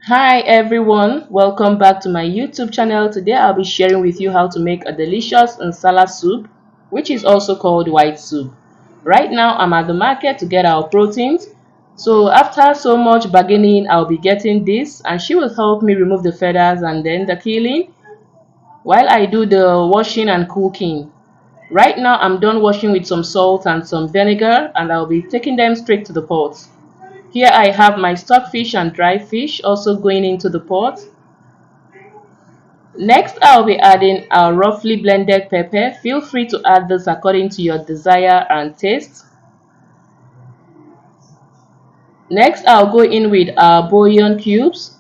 Hi everyone, welcome back to my YouTube channel. Today I'll be sharing with you how to make a delicious Nsala soup, which is also called white soup. Right now I'm at the market to get our proteins. So after so much bargaining, I'll be getting this and she will help me remove the feathers and then the killing while I do the washing and cooking. Right now I'm done washing with some salt and some vinegar and I'll be taking them straight to the pot. Here I have my stockfish and dry fish also going into the pot. Next, I'll be adding our roughly blended pepper. Feel free to add this according to your desire and taste. Next, I'll go in with our bouillon cubes.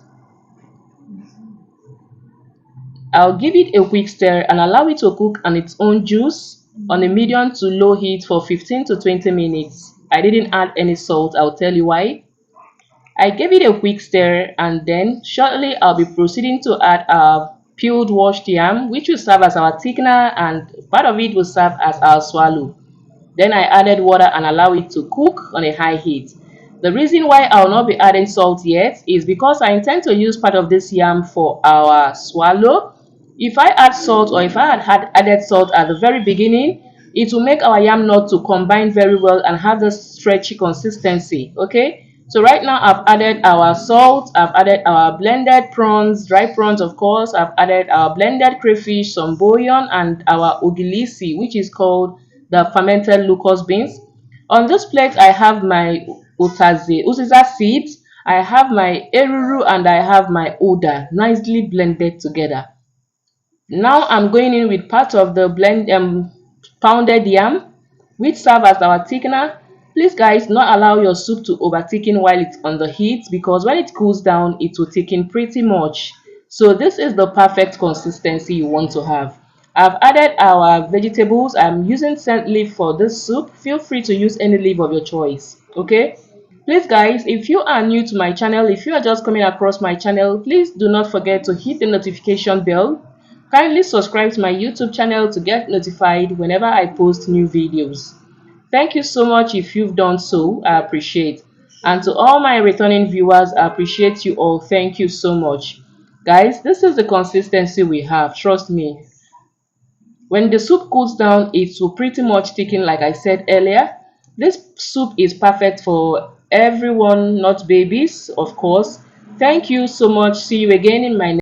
I'll give it a quick stir and allow it to cook on its own juice on a medium to low heat for 15 to 20 minutes. I didn't add any salt, I'll tell you why. I gave it a quick stir and then shortly I'll be proceeding to add our peeled washed yam, which will serve as our thickener and part of it will serve as our swallow. Then I added water and allow it to cook on a high heat. The reason why I will not be adding salt yet is because I intend to use part of this yam for our swallow. If I add salt or if I had added salt at the very beginning, it will make our yam not to combine very well and have this stretchy consistency. Okay, so right now I've added our salt, I've added our blended prawns, dry prawns of course, I've added our blended crayfish, some bouillon and our ogilisi, which is called the fermented locust beans. On this plate I have my uziza seeds, I have my eruru and I have my oda nicely blended together. Now I'm going in with part of the pounded yam, which serve as our thickener. Please guys, not allow your soup to over thicken while it's on the heat because when it cools down, it will thicken pretty much. So this is the perfect consistency you want to have. I've added our vegetables. I'm using scent leaf for this soup. Feel free to use any leaf of your choice. Okay. Please guys, if you are new to my channel, if you are just coming across my channel, please do not forget to hit the notification bell. Kindly subscribe to my YouTube channel to get notified whenever I post new videos. Thank you so much if you've done so, I appreciate. And to all my returning viewers, I appreciate you all. Thank you so much. Guys, this is the consistency we have, trust me. When the soup cools down, it will pretty much thicken like I said earlier. This soup is perfect for everyone, not babies, of course. Thank you so much. See you again in my next